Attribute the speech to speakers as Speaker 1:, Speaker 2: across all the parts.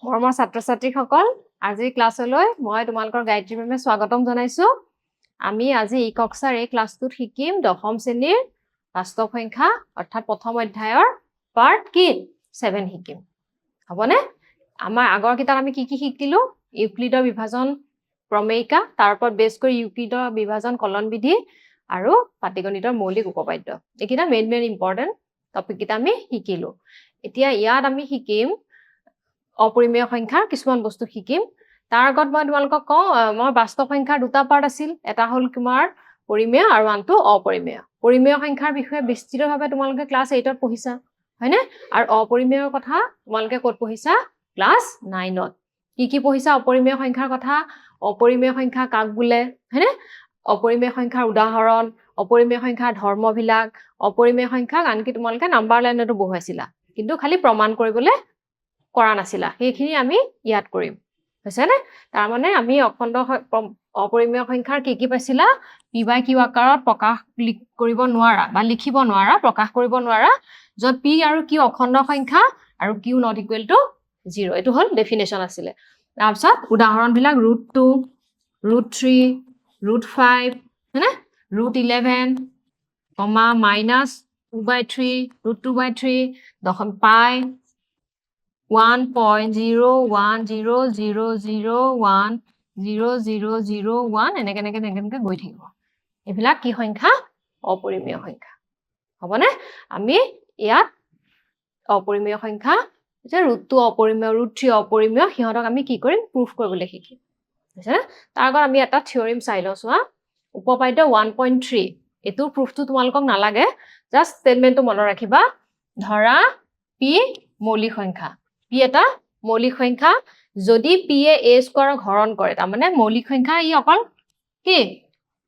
Speaker 1: মৰমৰ ছাত্ৰ-ছাত্ৰীসকল আজি ক্লাছলৈ মই তোমালোকৰ গায়ত্ৰী মেমে স্বাগতম জনাইছো আমি আজি ই কক্ষাৰ এই ক্লাছটোত শিকিম দশম শ্ৰেণীৰ বাস্তৱ সংখ্যা অৰ্থাৎ প্ৰথম অধ্যায়ৰ পাৰ্ট কি 7 শিকিম হবনে আমাৰ আগৰ কিতাপ আমি কি শিকিলো ইউক্লিডৰ বিভাজন প্ৰমেয়িকা তাৰ ওপৰত বেছ কৰি ইউক্লিডৰ বিভাজন কলন বিধি আৰু পাটিগণিতৰ মৌলিক উপপাদ্য এইকিটা মেইন ইম্পৰ্টেন্ট টপিক কিটা আমি শিকিলো এতিয়া ইয়াত আমি শিকিম অপৰিমেয় সংখ্যাৰ কিছুমান বস্তু শিকিম তাৰ আগত মই তোমালোকক কওঁ মই বাস্তৱ সংখ্যাৰ দুটা পাৰ্ট আছিল এটা হল তোমাৰ পৰিমেয় আৰু আনটো অপৰিমেয় পৰিমেয় সংখ্যাৰ বিষয়ে বিস্তৃতভাৱে তোমালোকে ক্লাছ 8 ত পঢ়িছা হয়নে আৰু অপৰিমেয়ৰ কথা তোমালোকে ক'ত পঢ়িছা ক্লাছ 9 ত কি পঢ়িছা অপৰিমেয় সংখ্যাৰ কথা অপৰিমেয় সংখ্যা কাক বোলে হয়নে অপৰিমেয় সংখ্যাৰ উদাহৰণ অপৰিমেয় সংখ্যাৰ ধৰ্মবিলাক অপৰিমেয় সংখ্যাক আনকি তোমালোকে নাম্বাৰ লাইনতো বহুৱাইছিলা কিন্তু খালি প্ৰমাণ কৰিবলৈ কৰা নাছিলা সেইখিনি আমি ইয়াত কৰিম হৈছেনে তাৰ মানে আমি অখণ্ড অপৰিমেয় সংখ্যাৰ কি পাইছিলা p/q আকাৰত প্ৰকাশ কৰিব নোৱাৰা বা লিখিব নোৱাৰা প্ৰকাশ কৰিব নোৱাৰা যত p আৰু q অখণ্ড সংখ্যা আৰু q not equal to 0 এটো হল ডেফিনেশন আছিল তাৰপিছত উদাহৰণবিলাক √2 √3 √5 হেনে √11 -2/3 √2/3 দশম পাই 1.01000010001 এনেকে গৈ থাকিব এবিলাক কি সংখ্যা অপৰিমেয় সংখ্যা হবনে আমি ইয়াত অপৰিমেয় সংখ্যা যে √2 অপৰিমেয় √3 অপৰিমেয় হিহঁতক আমি কি কৰিম প্ৰুফ কৰিবলৈ শিকিম বুজিছা তাৰ আগত আমি এটা থিওৰিম চাই লওঁছোৱা উপপাদ্য 1.3 এটো প্ৰুফটো তোমালোকক নালাগে জাস্ট ষ্টেটমেন্টটো মনত ৰাখিবা ধৰা p মৌলিক সংখ্যা p এটা মৌলিক সংখ্যা যদি p এ a স্কয়াৰক হৰণ কৰে তাৰ মানে মৌলিক সংখ্যা ই অকল কি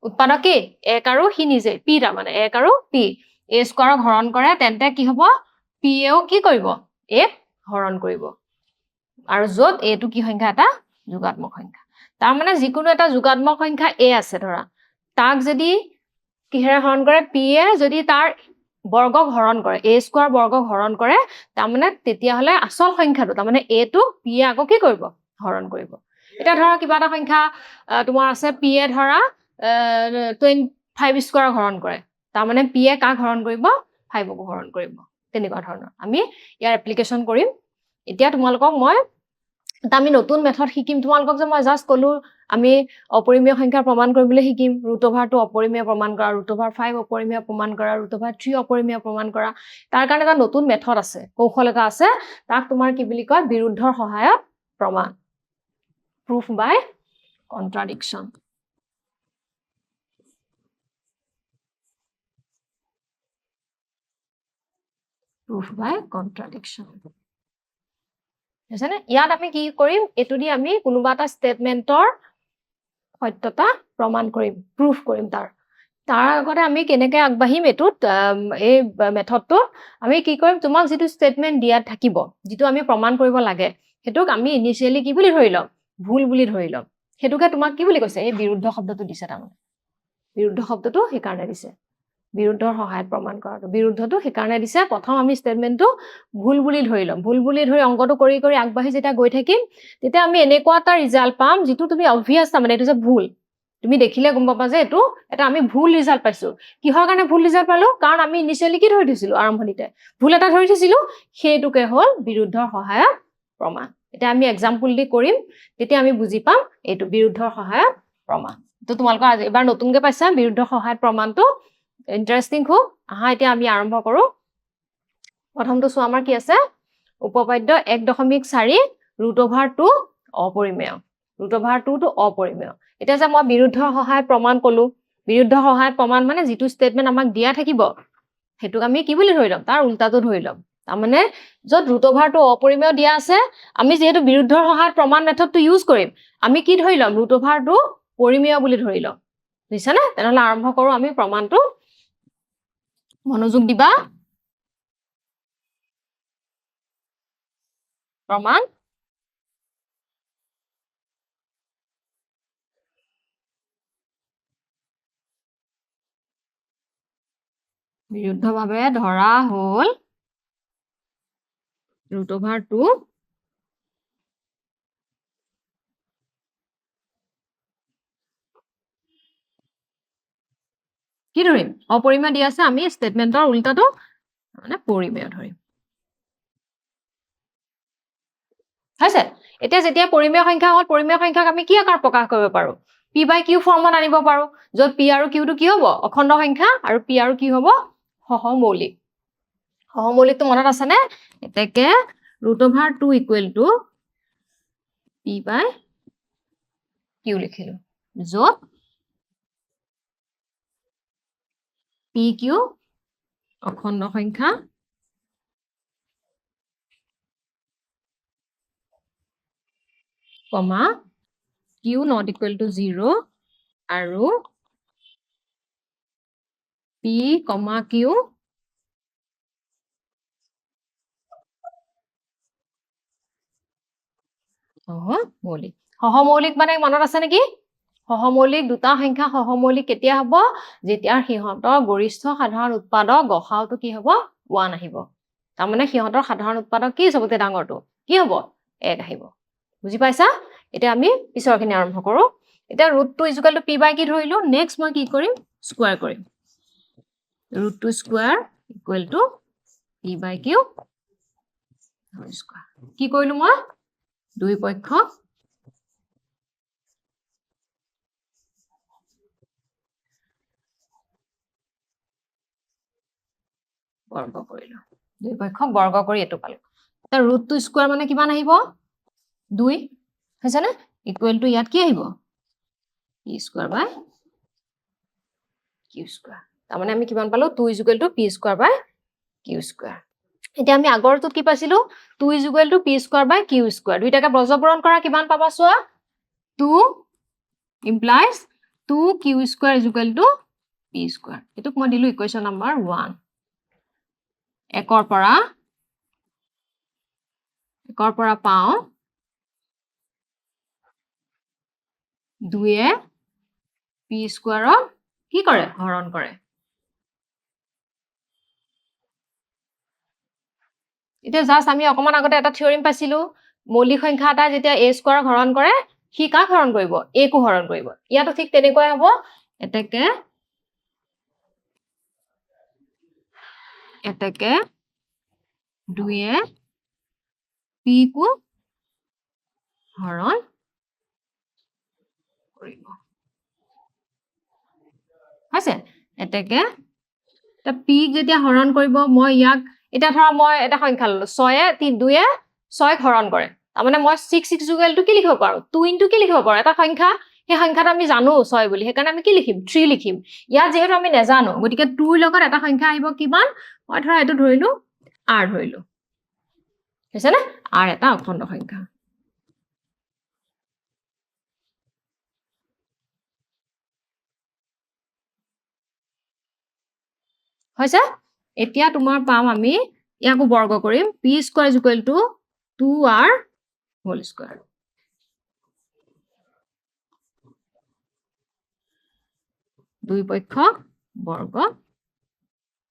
Speaker 1: উৎপাদক কি 1 আৰু হি নিজে p টা মানে 1 আৰু p a স্কয়াৰক হৰণ কৰে তেন্তে কি হ'ব p এও কি কৰিব a হৰণ কৰিব আৰু যত a টো কি সংখ্যা এটা যোগাত্মক সংখ্যা তাৰ মানে যিকোনো এটা যোগাত্মক সংখ্যা a আছে ধৰা তাক যদি কিহেৰে হৰণ কৰে p এ যদি তাৰ বৰ্গক হৰণ কৰে a স্কয়াৰ বৰ্গক হৰণ কৰে তাৰ মানে তেতিয়া হলে আসল সংখ্যাটো তাৰ মানে a টো p এ আকৌ কি কৰিব হৰণ কৰিব এটা ধৰা কিবা এটা সংখ্যা তোমাৰ আছে p এ ধৰা 25 স্কয়াৰ হৰণ কৰে তাৰ মানে p এ কাক হৰণ কৰিব 5 ক হৰণ কৰিব তেনেকুৱা ধৰণৰ আমি ইয়াৰ এপ্লিকেশন কৰিম এতিয়া তোমালোকক মই আমি নতুন মেথড শিকিম তোমালোকক যে মই জাস্ট কলো আমি অপৰিমেয় সংখ্যা প্ৰমাণ কৰিবলৈ শিকিম √2 অপৰিমেয় প্ৰমাণ কৰা √5 অপৰিমেয় প্ৰমাণ কৰা √3 অপৰিমেয় প্ৰমাণ কৰা তাৰ কাৰণে এটা নতুন মেথড আছে কৌশল এটা আছে তাক তোমাৰ কি বুলি কয় বিৰুদ্ধৰ সহায়ত প্ৰমাণ proof by contradiction বুজিছানে ইয়াত আমি কি কৰিম এটো দি আমি কোনোবা এটা ষ্টেটমেন্টৰ সত্যতা প্ৰমাণ কৰিম প্ৰুফ কৰিম তাৰ আগতে আমি কেনেকৈ আগবাঢ়িম এটোত এই মেথডটো আমি কি কৰিম তোমাক যেটো ষ্টেটমেন্ট দিয়া থাকিব যেটো আমি প্ৰমাণ কৰিব লাগে হেতুক আমি ইনিশিয়ালি কি বুলি ধৰি লম ভুল বুলি ধৰি লম হেতুকে তোমাক কি বুলি কৈছে এই বিৰুদ্ধ শব্দটো দিছে তাৰমানে বিৰুদ্ধ শব্দটো সেই কাৰণে দিছে বিৰুদ্ধৰ সহায়ত প্ৰমাণ কৰাটো বিৰুদ্ধটো সেই কাৰণে দিছে প্ৰথম আমি ষ্টেটমেন্টটো ভুল বুলি ধৰি লম ভুল বুলি ধৰি অংকটো কৰি আগবাঢ়ি যেটা গৈ থাকিম তেতিয়া আমি এনেকুৱা এটা ৰিজাল্ট পাম যেটো তুমি অবভিয়াস তাৰমানে এটো যে ভুল তুমি দেখিলে গম পাবা যে এটো এটা আমি ভুল ৰিজাল্ট পাইছো কিহৰ কাৰণে ভুল ৰিজাল্ট পালো কাৰণ আমি ইনিশিয়ালি কি ধৰি দিছিলো আৰম্ভণিতে ভুল এটা ধৰি দিছিলো হেতুকে হল বিৰুদ্ধৰ সহায়ত প্ৰমাণ এটা আমি এক্সাম্পল দি কৰিম তেতিয়া আমি বুজি পাম এটো বিৰুদ্ধৰ সহায়ত প্ৰমাণ তো তোমালোকৰ আজি এবাৰ নতুনকৈ পাইছা বিৰুদ্ধৰ সহায়ত প্ৰমাণটো ইন্টাৰেষ্টিং খুব আহা এতিয়া আমি আৰম্ভ কৰো প্ৰথমটো সো আমাৰ কি আছে উপপাদ্য 1.4 √2 অপৰিমেয় √2 টো অপৰিমেয় এটা যে মই বিৰুদ্ধৰ সহায়ত প্ৰমাণ কলো বিৰুদ্ধৰ সহায়ত প্ৰমাণ মানে যেটো ষ্টেটমেন্ট আমাক দিয়া থাকিব হেতুক আমি কি বুলি ধৰি লম তাৰ উল্টাটো ধৰি লম তাৰ মানে যত √2 অপৰিমেয় দিয়া আছে আমি যেহেতু বিৰুদ্ধৰ সহায়ত প্ৰমাণ মেথডটো ইউজ কৰিম আমি কি ধৰি লম √2 পৰিমেয় বুলি ধৰি লম বুজিছানে তেনেহলে আৰম্ভ কৰো আমি প্ৰমাণটো মনোযোগ দিবা প্ৰমাণ বিৰুদ্ধভাৱে ধৰা হল √2 ধৰিম অপৰিমেয় দি আছে আমি স্টেটমেন্টৰ উল্টাটো মানে পৰিমেয় ধৰিম হৈছে এতিয়া যেতিয়া পৰিমেয় সংখ্যা হ'ল পৰিমেয় সংখ্যাক আমি কি আকাৰ প্ৰকাশ কৰিব পাৰো p/q ফৰ্মত আনিব পাৰো যত p আৰু q টো কি হ'ব অখণ্ড সংখ্যা আৰু p আৰু কি হ'ব সহমৌলিকটো মনত আছে নে এতেকে √2 ইকুৱেল টু p/q লিখিলো যত pq অখণ্ড সংখ্যা কমা q not equal to 0 আৰু p, q সহমৌলিক মানে মনত আছে নেকি সহমৌলিক দুটা সংখ্যা সহমৌলিক কেতিয়া হ'ব যেতিয়া সিহঁতৰ গৰিষ্ঠ সাধাৰণ উৎপাদক গসাউটো কি হ'ব 1 আহিব তাৰ মানে সিহঁতৰ সাধাৰণ উৎপাদক কি সবতে ডাঙৰটো কি হ'ব 1 আহিব বুজি পাইছা এতিয়া আমি পিছৰখিনি আৰম্ভ কৰো এতিয়া √2 p/q ধৰিলো নেক্সট মই কি কৰিম স্কয়াৰ কৰিম √2 square equal to p/q square কি কৰিলো মই দুই পক্ষ বৰ্গ কৰিলো দুই পক্ষক বৰ্গ কৰি এটো পালো তা √2 স্কয়াৰ মানে কিমান আহিব 2 হৈছে না ইকুৱেল টু ইয়াত কি আহিব p square by q square তাৰ মানে আমি কিমান পালো 2 p square by q square এতিয়া আমি আগৰটোত কি পাইছিলো 2 p square by q square দুইটাকে বৰ্গপূৰণ কৰা কিমান পাবা চোৱা 2 implies 2q square p square এটোক মই দিলো ইকুৱেশ্যন নম্বৰ 1 একৰ পৰা পাও 2 এ p স্কয়াৰক কি কৰে হৰণ কৰে এটা জাস্ট আমি অকমান আগতে এটা থিওৰিম পাইছিলো মৌলিক সংখ্যা এটা যেতিয়া a স্কয়াৰক হৰণ কৰে সি কাক হৰণ কৰিব a কো হৰণ কৰিব ইয়াতো ঠিক তেনেকৈ হ'ব এতেকে 2 এ p কো হৰণ কৰিব আছে এতেকে তা p যেতিয়া হৰণ কৰিব মই ইয়াক এটা ধৰা মই এটা সংখ্যা ললো 6 এ 2 এ 6 হৰণ কৰে তাৰ মানে মই 6 ইকুৱেল টু কি লিখিব পাৰো 2 ইনটু কি লিখিব পাৰো এটা সংখ্যা সেই সংখ্যাটো আমি জানো 6 বুলি হেকাৰণে আমি কি লিখিম 3 লিখিম ইয়া যেহেতু আমি নেজানো গতিকে 2 ৰ লগত এটা সংখ্যা আহিব কিমান মই ধৰা এটো ধৰিলো r ধৰিলো হৈছে না r এটা অখণ্ড সংখ্যা হৈছে এতিয়া তোমাৰ পাম আমি ইয়াকো বৰ্গ কৰিম p square 2r whole square দুই পক্ষ বৰ্গ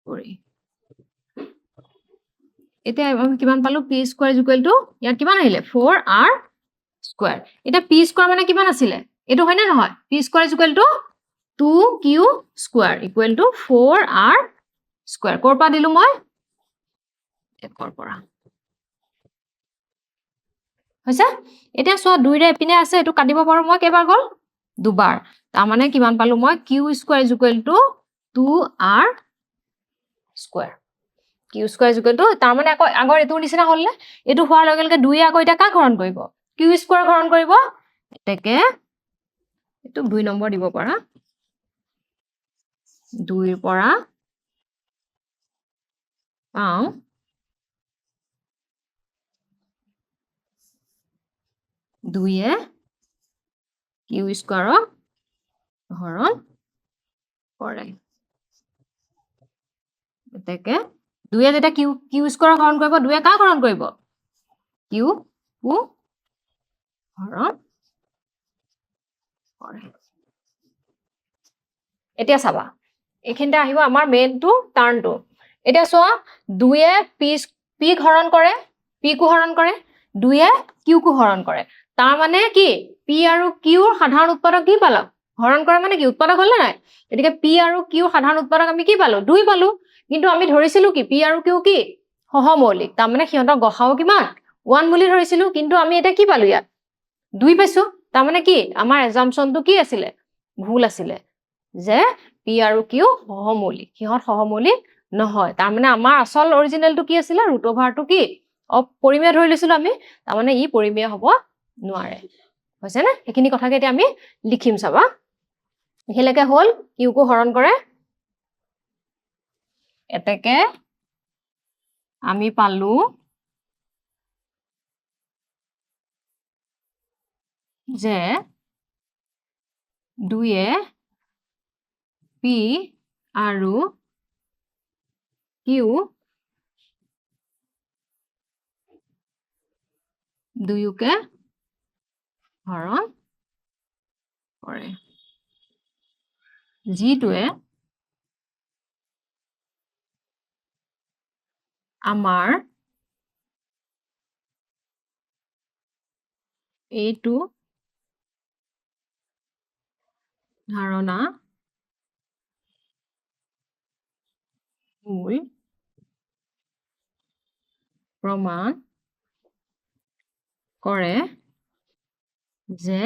Speaker 1: কৰি এতিয়া আমি কিমান পালো p স্কয়াৰ ইয়াত কিমান আহিলে 4r স্কয়াৰ এটা p স্কয়াৰ মানে কিমান আছিল এটো হয় না নহয় p square 2q square equal to 4r square কৰ পা দিলু মই একৰ পৰা হৈছে এতিয়া সো 2 ৰে এপিনে আছে এটো কাটিব পাৰো মই কেবাৰ গল দুবাৰ তাৰ মানে কিমান পালো মই q square 2r square q square তাৰ মানে আগৰ এটো নিচিনা হল নে এটো হোৱাৰ লগে লগে 2 আকৌ এটা কাক হৰণ কৰিব q স্কয়াৰ হৰণ কৰিব এতেকে এটো 2 নম্বৰ দিব পাৰা 2 ৰ পৰা পাও 2 এ q স্কয়াৰক হৰণ কৰে এতেকে 2 এ যেটা q স্কয়াৰক হৰণ কৰিব 2 এ কাক হৰণ কৰিব q কো হৰণ কৰে এতিয়া চাবা এখিনতে আহিব আমাৰ মেইনটো টাৰ্নটো এতিয়া চোৱা 2 এ p হৰণ কৰে p কো হৰণ কৰে 2 এ q কো হৰণ কৰে তাৰ মানে কি p আৰু q ৰ সাধাৰণ উৎপাদক কি পালা হৰণ কৰা মানে কি উৎপাদক হল নাই গতিকে পি আৰু কিউ সাধাৰণ উৎপাদক আমি কি পালো 2 পালো কিন্তু আমি ধৰিছিলো কি পি আৰু কিউ কি সহমৌলিক তাৰমানে সিহঁতৰ গসাও কিমান 1 বুলি ধৰিছিলো কিন্তু আমি এটা কি পালো ইয়াত 2 পাইছো তাৰমানে কি আমাৰ এজাম্পশনটো কি আছিলে ভুল আছিলে যে পি আৰু কিউ সহমৌলিক সিহঁত সহমৌলিক নহয় তাৰমানে আমাৰ আসল অৰিজিনেলটো কি আছিলে ৰুট অভাৰটো কি অপৰিমেয় ধৰি লৈছিলো আমি তাৰমানে ই পৰিমেয় হ'ব নোৱাৰে হৈছে না এইখিনি কথাকে এতিয়া আমি লিখিম চাবা এখিলেকে হল কিউকো হৰণ কৰে এতেকে আমি পালো যে 2 পি আৰু কিউ দুয়োকে হৰণ কৰে যিটোৱে আমাৰ এইটো ধাৰণা ভুল প্ৰমাণ কৰে যে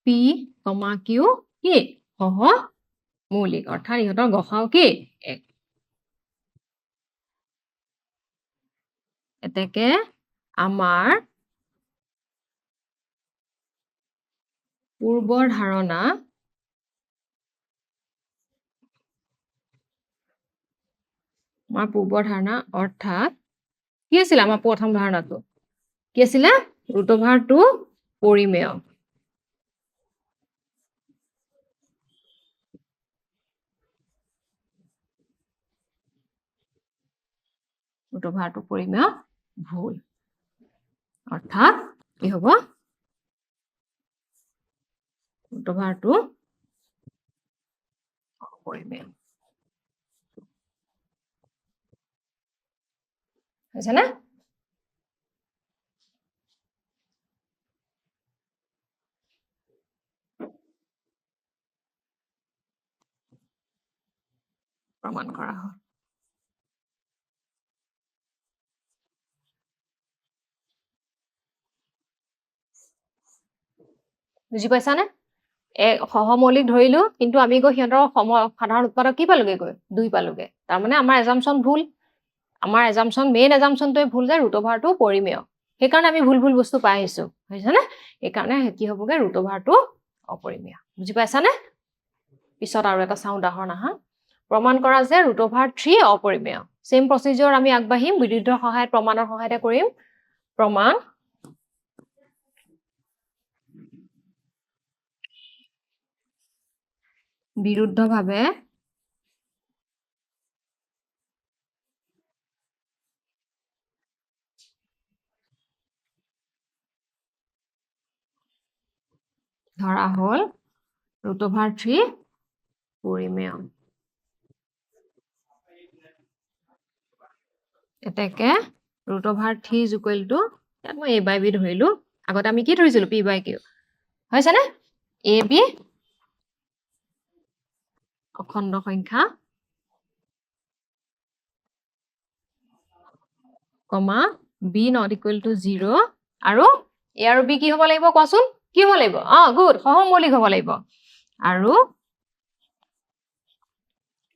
Speaker 1: পি কমা কিউ কি সহমৌলিক অৰ্থাৎ ইহঁতৰ গসাও কি এক এতেকে আমাৰ পূৰ্বৰ ধাৰণা অৰ্থাৎ কি আছিল আমাৰ প্ৰথম ধাৰণাটো কি আছিলে ৰুট অভাৰটো পৰিমেয় ৰুট অভাৰটো পৰিমেয় ভুল অৰ্থাৎ কি হ'ব ৰুট অভাৰটো অপৰিমেয় হৈছে না প্ৰমাণ কৰা হয় বুজি পাইছানে সহমৌলিক ধৰিলো কিন্তু আমি গৈ সিহঁতৰ সাধাৰণ উৎপাদক কি পালোগে গৈ 2 পালোগে তাৰমানে আমাৰ এজাম্পশন ভুল আমাৰ এজাম্পশন মেইন এজাম্পশনটোৱে ভুল যে ৰুট অভাৰটো পৰিমেয় সেইকাৰণে আমি ভুল বস্তু পাই আহিছো বুজিছানে এইকাৰণে কি হ'বগে ৰুট অভাৰটো অপৰিমেয় বুজি পাইছানে পিছত আৰু এটা চাওঁ উদাহৰণ আহা প্ৰমাণ কৰা যে ৰুট অভাৰ 3 অপৰিমেয় সেম প্ৰচিডিউৰ আমি আগবাঢ়িম বিৰুদ্ধৰ সহায়ত প্ৰমাণৰ সহায়তে কৰিম প্ৰমাণ বিৰুদ্ধভাৱে ধৰা হল ৰুট অভাৰ 3 পৰিমেয় এতেকে root over 3 is equal two ইয়াত মই a বাই b ধৰিলো আগতে আমি কি ধৰিছিলো p বাই q হৈছেনে a b অখণ্ড সংখ্যা কমা b not equal to 0 আৰু a আৰু b কি হ'ব লাগিব কোৱাচোন কি হ'ব লাগিব গুড সহমৌলিক হ'ব লাগিব আৰু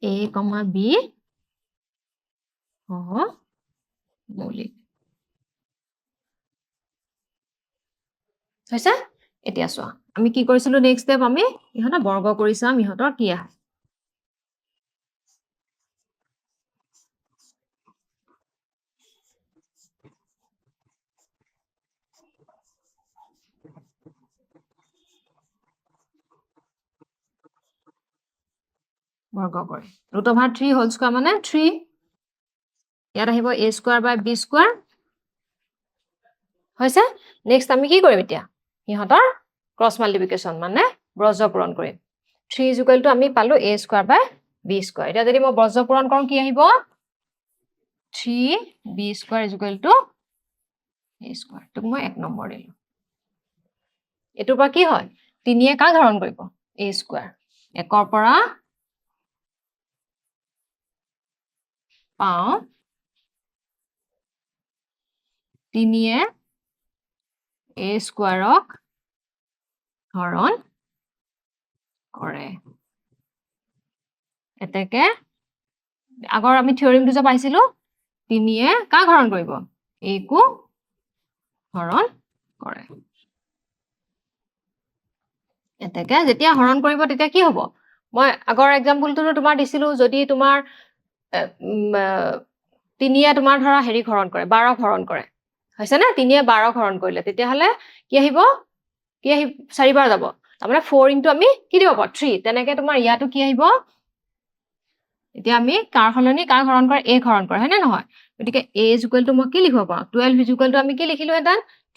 Speaker 1: a কমা b সহমৌলিক হৈছে এতিয়া চোৱা আমি কি কৰিছিলো নেক্সট ষ্টেপ আমি ইহঁতৰ বৰ্গ কৰি চাম ইহঁতৰ কি আহে বৰ্গ কৰি ৰুট অভাৰ 3 হোল স্কয়াৰ মানে 3 ইয়াত আহিব a square by b square হৈছে নেক্সট আমি কি কৰিম এতিয়া ইহঁতৰ ক্ৰছ মাল্টিপ্লিকেশ্যন মানে ব্ৰজ পূৰণ কৰিম 3 ইজ ইকুৱেল টু আমি পালো a square by b square এতিয়া যদি মই ব্ৰজ পূৰণ কৰোঁ কি আহিব 3b square is equal to a square তোক মই 1 নম্বৰ দিলো এটোৰ পৰা কি হয় 3 এ কাক হৰণ কৰিব a স্কোৱাৰ 1ৰ পৰা পাওঁ 3 a স্কোৱাৰক হৰণ কৰে এতেকে আগৰ আমি থিওৰিমটো যে পাইছিলো 3 কাক হৰণ কৰিব a কো হৰণ কৰে এতেকে যেতিয়া হৰণ কৰিব তেতিয়া কি হ'ব মই আগৰ এক্সাম্পলটো তোমাৰ দিছিলো যদি তোমাৰ 3 তোমাৰ ধৰা হেৰি হৰণ কৰে 12 হৰণ কৰে হৈছে না 3 12 হৰণ কৰিলে তেতিয়া হলে কি আহিব 4 বাৰ যাব তাৰমানে 4 ইনটু আমি কি দিব পাৰো 3 তেনেকে তোমাৰ ইয়াতো কি আহিব এতিয়া আমি কাৰ হলনি কাৰ হৰণ কৰে a হৰণ কৰে হয় না নহয় গতিকে a ইজ ইকুৱেল টু মই কি লিখিব পাৰো 12 ইজ ইকুৱেল টু আমি কি লিখিলো এটা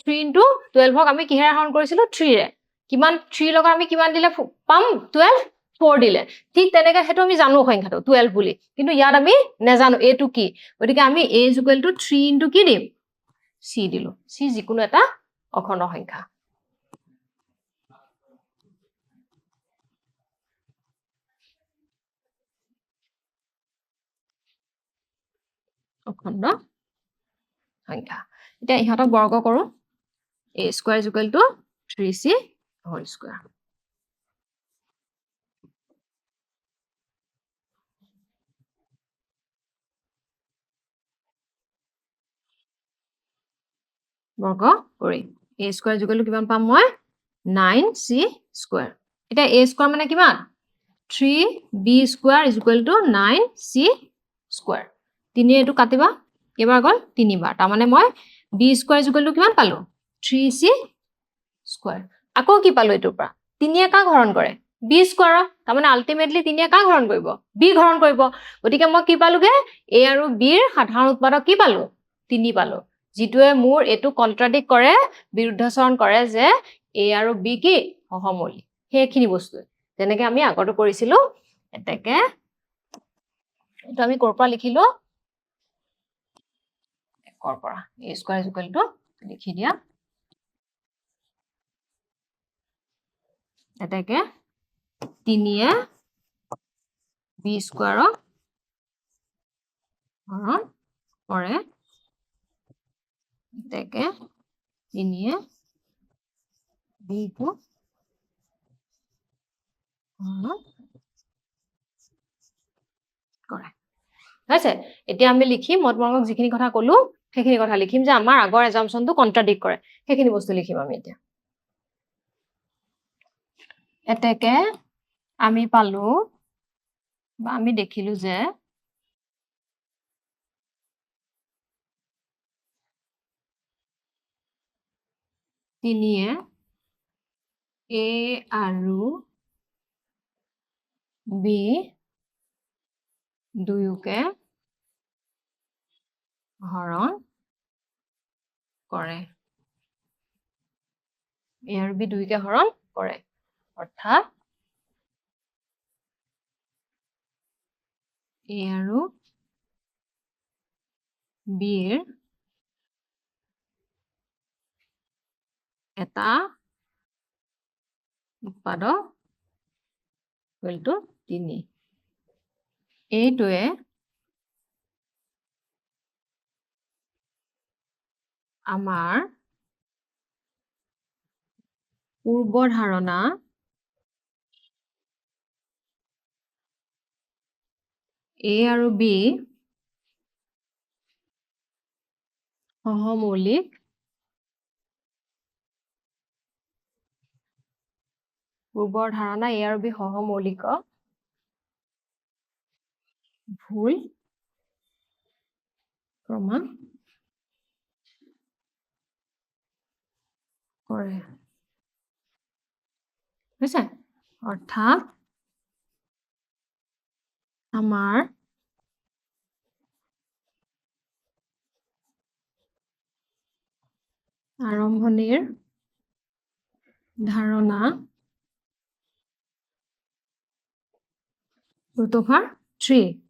Speaker 1: 3 ইনটু 12ক আমি কিহেৰে হৰণ কৰিছিলো 3 ৰে কিমান 3 লগত আমি কিমান দিলে পাম 12 4 দিলে ঠিক তেনেকে হেতু আমি জানো সংখ্যাটো 12 বুলি কিন্তু ইয়াত আমি নেজানো a টু কি গতিকে আমি a is equal two 3 into কি দিম c দিলো c যিকোনো এটা অখণ্ড সংখ্যা অখণ্ড সংখ্যা এতিয়া ইহঁতক বৰ্গ কৰো a square is equal to 3c whole square বৰ্গ কৰি a square is equal to কিমান পাম মই 9c স্কয়াৰ এটা a স্কয়াৰ মানে কিমান 3b square is equal two 9c square 3 এটো কাটিবা কেবাৰ গল 3 বাৰ তাৰ মানে মই b square is equal to কিমান পালো 3c স্কয়াৰ আকৌ কি পালো এটোৰ পৰা 3 কাক হৰণ কৰে b স্কয়াৰ তাৰ মানে আলটিমেটলি 3 কাক হৰণ কৰিব b হৰণ কৰিব গতিকে মই কি পালোগে a আৰু b ৰ সাধাৰণ উৎপাদক কি পালো 3 পালো যিটোৱে মোৰ এটো কন্ট্ৰাডিক্ট কৰে বিৰুদ্ধাচৰণ কৰে যে a আৰু b কি সহমৌলিক হেখিনি বস্তু যেনেকৈ আমি আগতে কৰিছিলো এতেকে এটো আমি কৰ পৰা লিখিলো কৰ পৰা a square is equal two লিখি দিয়া এতেকে 3 b স্কয়াৰক হৰণ কৰে এতেকে 3 b কো হৰণ কৰে হৈছে এতিয়া আমি লিখিম মই তোমাক যিখিনি কথা কলো সেইখিনি কথা লিখিম যে আমাৰ আগৰ এজাম্পশনটো কন্ট্ৰাডিক্ট কৰে সেইখিনি বস্তু লিখিম আমি এতিয়া এতেকে আমি পালো বা আমি দেখিলো যে 3 a আৰু b দুয়োকে হৰণ কৰে a আৰু b দুয়োকে হৰণ কৰে অৰ্থাৎ a আৰু b ৰ এটা উৎপাদক ইকুৱেল টু 3 এইটোৱে আমাৰ পূৰ্ব ধাৰণা a আৰু b সহমৌলিক পূৰ্বৰ ধাৰণা a আৰু b সহমৌলিক ভুল প্ৰমাণ কৰে বুজিছে অৰ্থাৎ আমাৰ আৰম্ভণিৰ ধাৰণা √3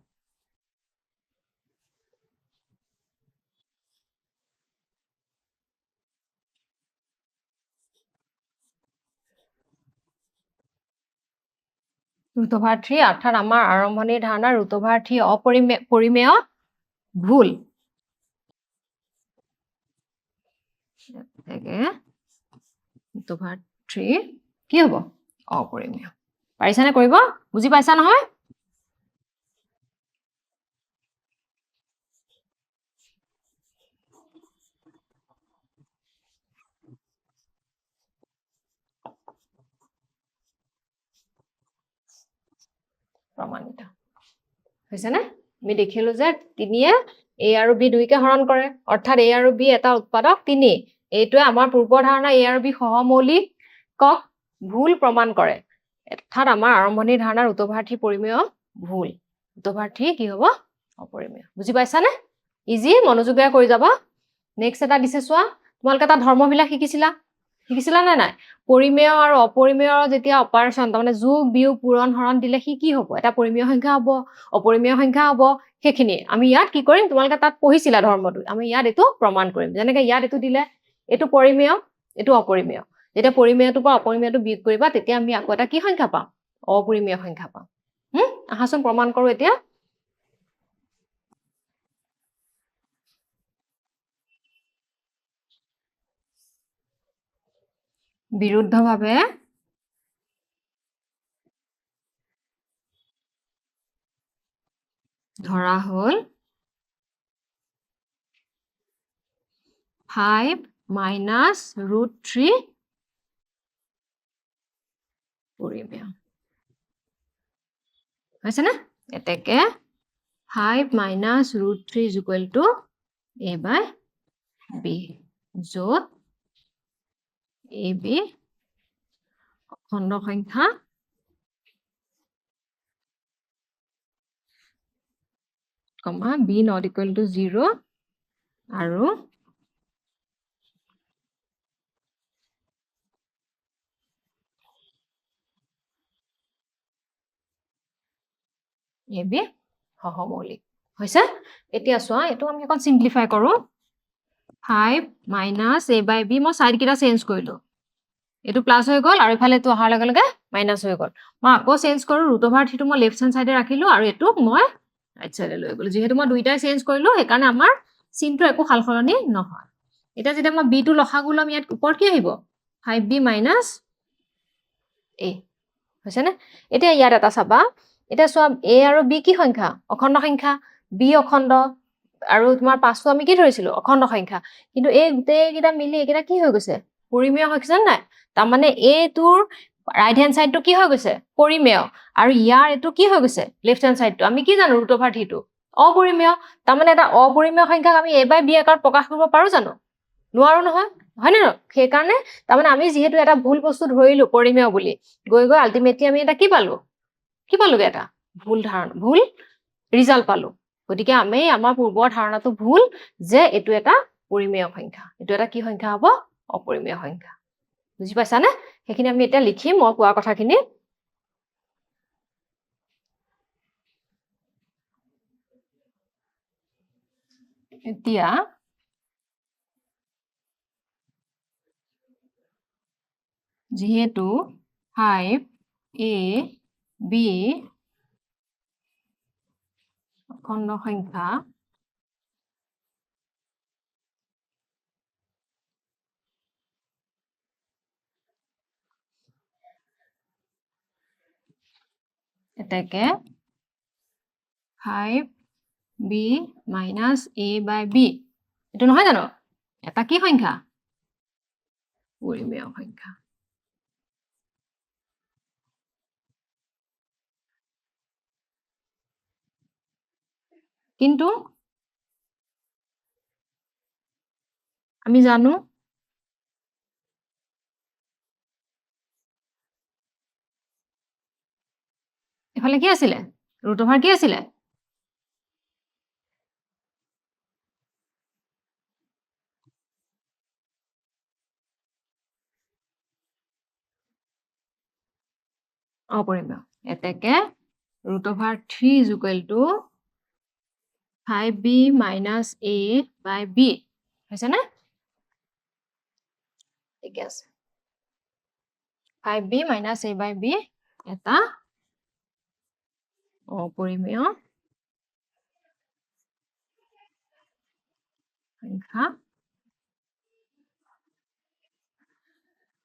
Speaker 1: √3 অৰ্থাৎ আমাৰ আৰম্ভণিৰ ধাৰণা √3 অপৰিমেয় ভুল √3 কি হ'ব অপৰিমেয় পাৰিছানে কৰিব বুজি পাইছা নহয় প্ৰমাণিত হৈছে না আমি দেখিলো যে 3 এ আৰু বি দুইকে হৰণ কৰে অৰ্থাৎ এ আৰু বি এটা উৎপাদক 3 এইটোৱে আমাৰ পূৰ্ব ধাৰণা এ আৰু বি সহমৌলিকক ভুল প্ৰমাণ কৰে অৰ্থাৎ আমাৰ আৰম্ভণিৰ ধাৰণা √3 পৰিমেয় ভুল √3 কি হ'ব অপৰিমেয় বুজি পাইছানে ইজি মনোযোগেৰে কৰি যাবা নেক্সট এটা দিছে চোৱা তোমালোকে এটা ধৰ্মবিলাক শিকিছিলা নে নাই পৰিমেয় আৰু অপৰিমেয়ৰ যেতিয়া অপাৰেচন তাৰমানে যোগ বিয়োগ পূৰণ হৰণ দিলে কি হ'ব এটা পৰিমেয় সংখ্যা হ'ব অপৰিমেয় সংখ্যা হ'ব সেইখিনি আমি ইয়াত কি কৰিম তোমালোকে তাত পঢ়িছিলা ধৰ্মটো আমি ইয়াত এটো প্ৰমাণ কৰিম যেনেকৈ ইয়াত এটো দিলে এটো পৰিমেয় এটো অপৰিমেয় যেতিয়া পৰিমেয়টোৰ পৰা অপৰিমেয়টো বিয়োগ কৰিবা তেতিয়া আমি আকৌ এটা কি সংখ্যা পাম অপৰিমেয় সংখ্যা পাম আহাচোন প্ৰমাণ কৰো এতিয়া বিৰুদ্ধভাৱে ধৰা হল 5 minus √3 পৰিমেয় হৈছে না এতেকে 5 minus √3 is equal to a by b য'ত a b খণ্ড সংখ্যা কমা b not equal to 0 আৰু a b সহমৌলিক হৈছে এতিয়া চোৱা এটো আমি এখন সিম্পলিফাই কৰো 5 minus a by b মই সাইড কিটা চেঞ্জ কৰিলো এটো প্লাস হৈ গল আৰু ইফালে তো অহাৰ লগে লগে মাইনাস হৈ গল মই আকৌ চেঞ্জ কৰো √3 টো মই লেফট হ্যান্ড সাইডে ৰাখিলো আৰু এটো মই ৰাইট সাইডে লৈ গলো যেহেতু মই দুইটাই চেঞ্জ কৰিলো সেইকাৰণে আমাৰ চিনটো একো খালখলনি নহয় এটা যেতিয়া মই b টো লসাগু লম ইয়াত ওপৰত কি আহিব 5b minus a হৈছে না এতিয়া ইয়াত এটা চাবা এটা চোৱা a আৰু b কি সংখ্যা অখণ্ড সংখ্যা b অখণ্ড আৰু তোমাৰ 5টো আমি কি ধৰিছিলো অখণ্ড সংখ্যা কিন্তু এই গোটেই কিটা মিলি একেটা কি হৈ গৈছে পৰিমেয় হৈছে নাই তাৰ মানে a টোৰ ৰাইট হ্যান্ড সাইডটো কি হৈ গৈছে পৰিমেয় আৰু ইয়াৰ এটো কি হৈ গৈছে লেফট হ্যান্ড সাইডটো আমি কি জানো √3 টো অপৰিমেয় তাৰ মানে এটা অপৰিমেয় সংখ্যাক আমি a by b আকাৰত প্ৰকাশ কৰিব পাৰো জানো নোৱাৰো নহয় হয় না সেই কাৰণে তাৰ মানে আমি যেহেতু এটা ভুল বস্তু ধৰিলো পৰিমেয় বুলি গৈ গৈ আলটিমেটলি আমি এটা কি পালোগে এটা ভুল ৰিজাল্ট পালো গতিকে আমি আমাৰ পূৰ্বৰ ধাৰণাটো ভুল যে এটো এটা পৰিমেয় সংখ্যা এটো এটা কি সংখ্যা হ'ব অপৰিমেয় সংখ্যা বুজি পাইছা না সেইখিনি আমি এটা লিখিম মই কোৱা কথাখিনি এতিয়া যেহেতু 5a b অখণ্ড সংখ্যা এতেকে 5b minus a by b এটো নহয় জানো এটা কি সংখ্যা পৰিমেয় সংখ্যা কিন্তু আমি জানো এফালে কি আছিলে √3 কি আছিলে অপৰিমেয় এতেকে √3 is equal to 5b minus a by b হৈছে না ঠিক আছে 5b minus a by b এটা অপৰিমেয়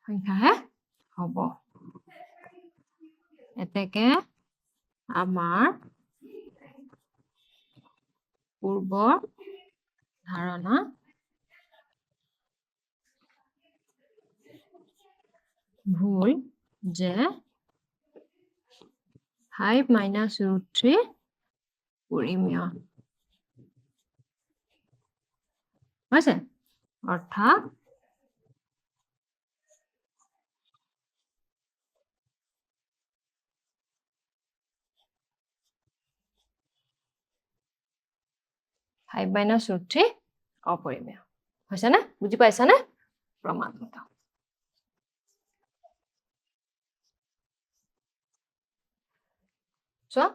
Speaker 1: সংখ্যাহে হ'ব এতেকে আমাৰ পূৰ্বৰ ধাৰণা ভুল যে 5 minus root 3 পৰিমেয় হৈছে অৰ্থাৎ ফাইভ মাইনাছ ৰুট থ্ৰী অপৰিমেয় হৈছে নে বুজি পাইছানে প্ৰমাণিত চোৱা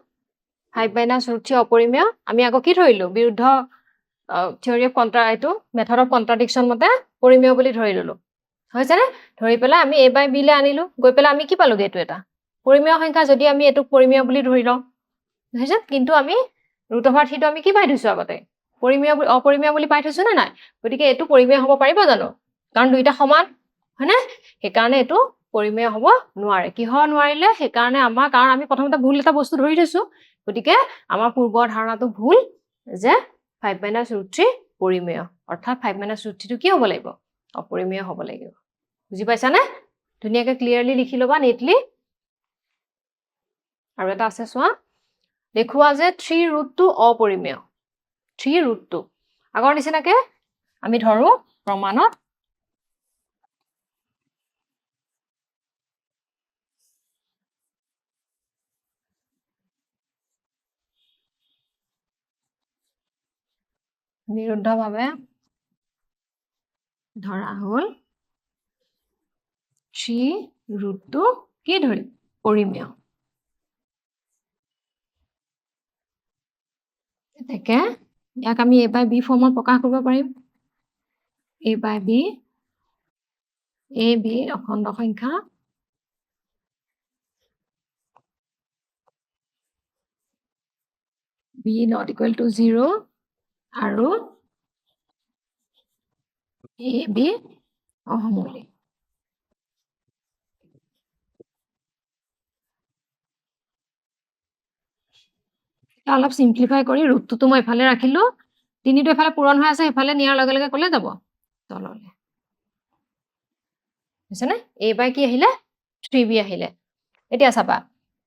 Speaker 1: 5 minus root 3 অপৰিমেয় আমি আকৌ কি ধৰিলো বিৰুদ্ধ থিওৰি অফ কন্ট্ৰা এইটো মেথড অফ কন্ট্ৰাডিকশন মতে পৰিমেয় বুলি ধৰি ললো হৈছে নে ধৰি পেলাই আমি a by b লে আনিলো গৈ পেলাই আমি কি পালোগে এইটো এটা পৰিমেয় সংখ্যা যদি আমি এটুক পৰিমেয় বুলি ধৰি লওঁ হৈছে কিন্তু আমি ৰুট অভাৰ থ্ৰীটো আমি কি পাই থৈছো আগতে পৰিমেয় অপৰিমেয় বুলি পাই থৈছো না নাই গতিকে এইটো পৰিমেয় হ'ব পাৰিব জানো কাৰণ দুইটা সমান হয়নে সেইকাৰণে এইটো পৰিমেয় হ'ব নোৱাৰে কিহৰ নোৱাৰিলে সেইকাৰণে আমাৰ কাৰণ আমি প্ৰথমতে ভুল এটা বস্তু ধৰি থৈছো গতিকে আমাৰ পূৰ্বৰ ধাৰণাটো ভুল যে 5 minus root 3 পৰিমেয় অৰ্থাৎ 5 minus root 3 টো কি হ'ব লাগিব অপৰিমেয় হ'ব লাগিব বুজি পাইছানে ধুনীয়াকৈ ক্লিয়াৰলি লিখি ল'বা নেটলি আৰু এটা আছে চোৱা দেখুৱা যে 3 root 2 অপৰিমেয় 3 root 2 আগৰ নিচিনাকে আমি ধৰো প্ৰমাণত বিৰুদ্ধভাৱে ধৰা হ'ল 3 root 2 কি ধৰিম পৰিমেয় এতেকে ইয়াক আমি a by b ফৰ্মত প্ৰকাশ কৰিব পাৰিম a by b a b অখণ্ড সংখ্যা b not equal to 0 আৰু a b অসমৌলিক অলপ সিম্পলিফাই কৰি ৰুটটো মই এফালে ৰাখিলো তিনিটো এফালে পূৰণ হৈ আছে এফালে নিয়াৰ লগে লগে ক'লে যাব তললে বুজিছানে a by কি আহিলে 3b আহিলে এতিয়া চাবা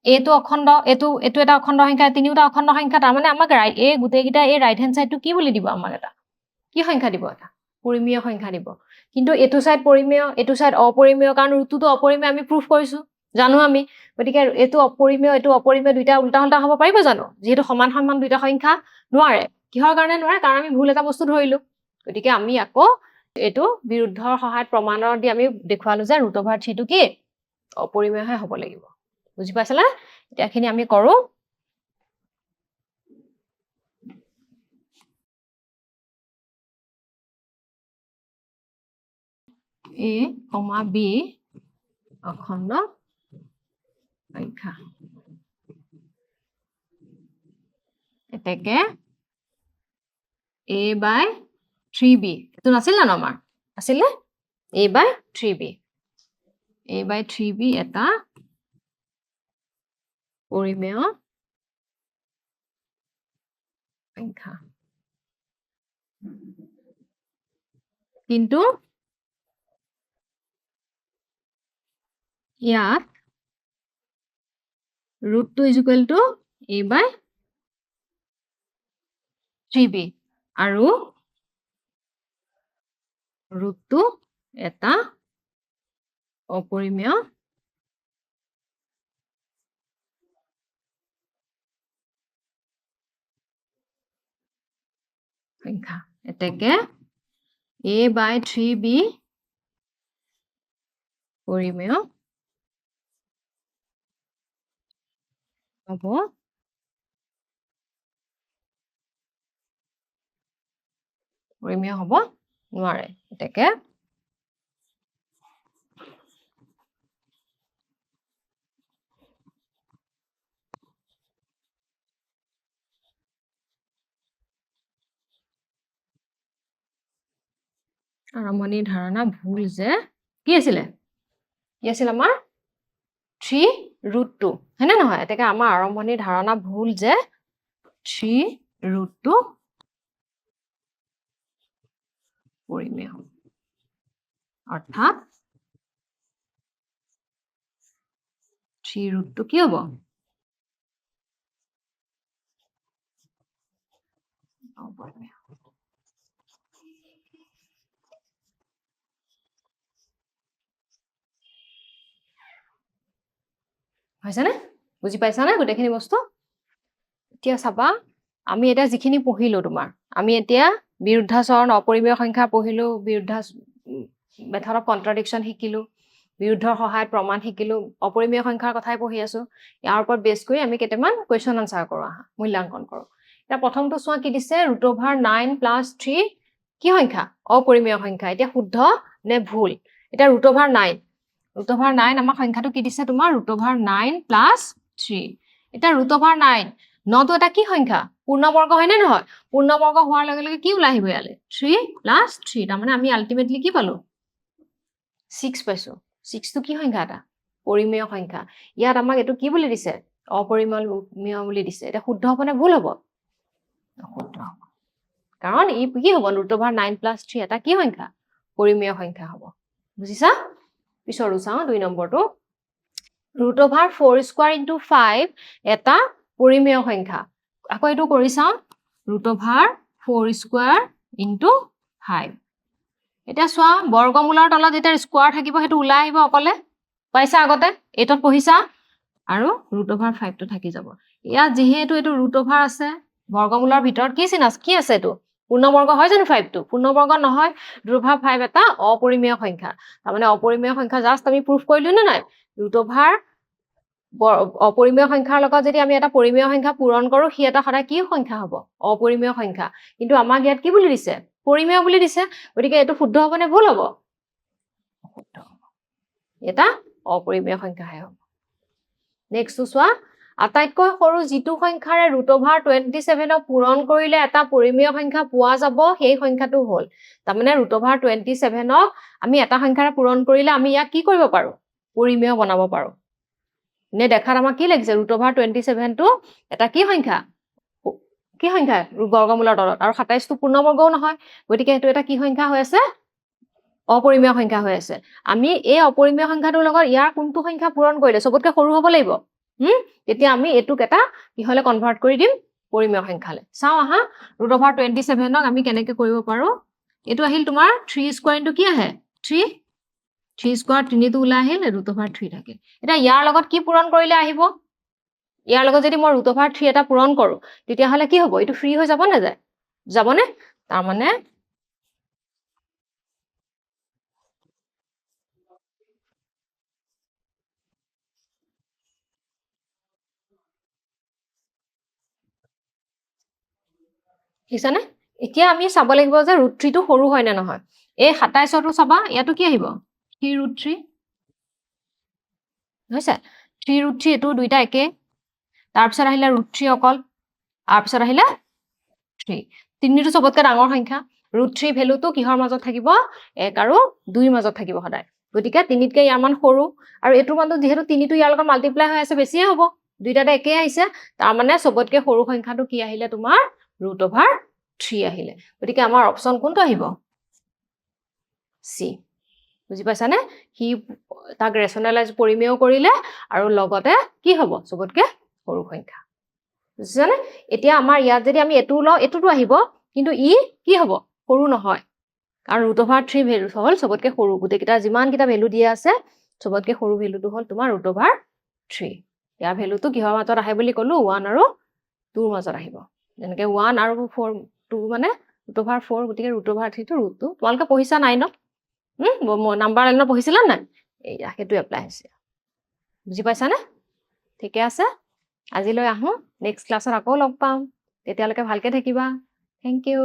Speaker 1: এইটো অখণ্ড এইটো এটা অখণ্ড সংখ্যা তিনিটা অখণ্ড সংখ্যা তাৰ মানে আমাক এই গোটেইকেইটা এই ৰাইট হেণ্ড সাইডটো কি বুলি দিব আমাক এটা কি সংখ্যা দিব এটা পৰিমেয় সংখ্যা দিব কিন্তু এইটো সাইড পৰিমেয় এইটো সাইড অপৰিমেয় কাৰণ ৰুটটো অপৰিমেয় আমি প্ৰুফ কৰিছো জানো আমি গতিকে এইটো অপৰিমেয় দুইটা উল্টা উল্টা হ'ব পাৰিব জানো যেহেতু সমান সমান দুইটা সংখ্যা নোৱাৰে কিহৰ কাৰণে নোৱাৰে কাৰণ আমি ভুল এটা বস্তু ধৰিলো গতিকে আমি আকৌ এইটো বিৰুদ্ধৰ সহায়ত প্ৰমাণৰ দি আমি দেখুৱালো যে ৰুট অভাৰ থ্ৰীটো কি অপৰিমেয়হে হ'ব লাগিব বুজি পাইছানে এতিয়া খিনি আমি কৰো a, b অখণ্ড সংখ্যা এতেকে a by 3b এইটো নাছিল জানো আমাৰ আছিলে a by 3b a by 3b এটা পৰিমেয় সংখ্যা কিন্তু ইয়াত ৰুটটো is equal to a by 3b আৰু ৰুটটো এটা অপৰিমেয় সংখ্যা এতেকে a by 3b পৰিমেয় হ'ব পৰিমেয় হ'ব নোৱাৰে এতেকে আৰম্ভণিৰ ধাৰণা ভুল যে কি আছিলে আমাৰ 3√2 হয়নে নহয় এতেকে আমাৰ আৰম্ভণিৰ ধাৰণা ভুল যে 3√2 পৰিমেয় অৰ্থাৎ 3√2 কি হ'ব অপৰিমেয় হয়ছানে বুজি পাইছানে গোটেইখিনি বস্তু এতিয়া চাবা আমি এটা যিখিনি পঢ়িলো তোমাৰ আমি এতিয়া বিৰুদ্ধাচৰণ অপৰিমেয় সংখ্যা পঢ়িলো বিৰুদ্ধা মেথড অফ কন্ট্ৰাডিকশন শিকিলো বিৰুদ্ধৰ সহায়ত প্ৰমাণ শিকিলো অপৰিমেয় সংখ্যাৰ কথাই পঢ়ি আছো ইয়াৰ ওপৰত বেছ কৰি আমি কেইটামান কোৱেশ্চন আনসাৰ কৰো আহা মূল্যাংকন কৰো এটা প্ৰথমটো চোৱা কি দিছে √9 + 3 কি সংখ্যা অপৰিমেয় সংখ্যা এতিয়া শুদ্ধ নে ভুল এটা √9 √9 আমাৰ সংখ্যাটো কি দিছে তোমাৰ √9 + 3 এটা √9 9 টো এটা কি সংখ্যা পূৰ্ণবৰ্গ হয় নে নহয় পূৰ্ণবৰ্গ হোৱাৰ লগে লগে কি ওলাই আহিব ইয়ালে 3 + 3 তাৰ মানে আমি আলটিমেটলি কি পালো 6 পাইছো 6 টো কি সংখ্যা এটা পৰিমেয় সংখ্যা ইয়াত আমাক এটো কি বুলি দিছে অপৰিমেয় বুলি দিছে এটা শুদ্ধ হ'ব নে ভুল হ'ব শুদ্ধ হ'ব কাৰণ ই কি হ'ব √9 + 3 এটা কি সংখ্যা পৰিমেয় সংখ্যা হ'ব বুজিছা পিছৰটো চাওঁ 2 নম্বৰটো √4² * 5 এটা পৰিমেয় সংখ্যা আকৌ এটো কৰি চাওঁ √4² * 5 এটা চোৱা বৰ্গমূলৰ তলত যেটা স্কয়াৰ থাকিব হেতু ওলাই আহিব অকলে পাইছা আগতে এটত পঢ়িছা আৰু √5 টো থাকি যাব ইয়া যেহেতু এটো ৰুট আছে বৰ্গমূলৰ ভিতৰত কি চিন আছে কি আছে এটো পূৰ্ণবৰ্গ হয় জানো 5 টো পূৰ্ণবৰ্গ নহয় √5 এটা অপৰিমেয় সংখ্যা তাৰ মানে অপৰিমেয় সংখ্যা জাস্ট আমি প্ৰুফ কৰিলো না নাই অপৰিমেয় সংখ্যাৰ লগত যদি আমি এটা পৰিমেয় সংখ্যা পূৰণ কৰো হি এটা সদায় কি সংখ্যা হ'ব অপৰিমেয় সংখ্যা কিন্তু আমাক ইয়াত কি বুলি দিছে পৰিমেয় বুলি দিছে গতিকে এটো শুদ্ধ হ'ব নে ভুল হ'ব শুদ্ধ হ'ব এটা অপৰিমেয় সংখ্যাহে হ'ব নেক্সট চোৱা আটাইতকৈ সৰু যিটো সংখ্যাৰে √27 ক পূৰণ কৰিলে এটা পৰিমেয় সংখ্যা পোৱা যাব সেই সংখ্যাটো হ'ল তাৰ মানে √27 ক আমি এটা সংখ্যাৰে পূৰণ কৰিলে আমি ইয়াক কি কৰিব পাৰো পৰিমেয় বনাব পাৰো নে দেখাত আমাক কি লাগিছে √27 টো এটা কি সংখ্যা বৰ্গমূলৰ তলত আৰু 27 টো পূৰ্ণবৰ্গও নহয় গতিকে এটো এটা কি সংখ্যা হৈ আছে অপৰিমেয় সংখ্যা হৈ আছে আমি এই অপৰিমেয় সংখ্যাটোৰ লগত ইয়াৰ কোনটো সংখ্যা পূৰণ কৰিলে সবতকৈ সৰু হ'ব লাগিব তেতিয়া আমি এটুক এটা কিহলে কনভাৰ্ট কৰি দিম পৰিমেয় সংখ্যালে চাও আহা √27 ক আমি কেনেকৈ কৰিব পাৰো এটো আহিল তোমাৰ 3² কি আহে 3² 3 টো ওলাই আহিল √3 থাকে এটা ইয়াৰ লগত কি পূৰণ কৰিলে আহিব ইয়াৰ লগত যদি মই √3 এটা পূৰণ কৰো তেতিয়া হলে কি হ'ব এটো ফ্ৰী হৈ যাব না যায় যাবনে তাৰ মানে হিসানে এতিয়া আমি চাব লাগিব যে √3 টো সৰু হয় না নহয় এই 27 টো চাবা ইয়াটো কি আহিব 3√3 হৈছে 3√3 এটো দুইটা একে তাৰ পিছত আহিলে √3 অকল তাৰ পিছত আহিলে 3 তিনিটো সবতকৈ ডাঙৰ সংখ্যা √3 ভ্যালুটো কিহৰ মাজত থাকিব 1 আৰু 2 মাজত থাকিব সদায় গতিকে 3 তকৈ ইয়াৰ মান সৰু আৰু এটোৰ মানটো যেহেতু 3 টো ইয়াৰ লগত মাল্টিপ্লাই হৈ আছে বেছিয়ে হ'ব দুইটাতে একে আহিছে তাৰ মানে সবতকৈ সৰু সংখ্যাটো কি আহিলে তোমাৰ √3 আহিলে গতিকে আমাৰ অপচন কোনটো আহিব সি বুজি পাইছানে হি তাক ৰেশনালাইজ পৰিমেয় কৰিলে আৰু লগতে কি হ'ব সবতকৈ সৰু সংখ্যা বুজিছানে এতিয়া আমাৰ ইয়াত যদি আমি এটো লও এটোটো আহিব কিন্তু ই কি হ'ব সৰু নহয় কাৰণ √3 ভ্যালু হ'ল সবতকৈ সৰু গুটে কিটা যিমান কিটা ভ্যালু দিয়া আছে সবতকৈ সৰু ভ্যালুটো হ'ল তোমাৰ √3 ইয়াৰ ভ্যালুটো কিহৰ মাজত আহে বুলি কলো 1 আৰু 2 মাজত আহিব যেনেকৈ 1 আৰু 4 2 মানে √4 গতিকে √3 টো √2 তোমালোকে পঢ়িছা নাই ন নাম্বাৰ লাইনত পঢ়িছিলা নাই এইয়া হেতু এপ্লাই হৈছে বুজি পাইছানে ঠিকে আছে আজিলৈ আহো নেক্সট ক্লাছত আকৌ লগ পাম তেতিয়ালৈকে ভালকে থাকিবা থেংক ইউ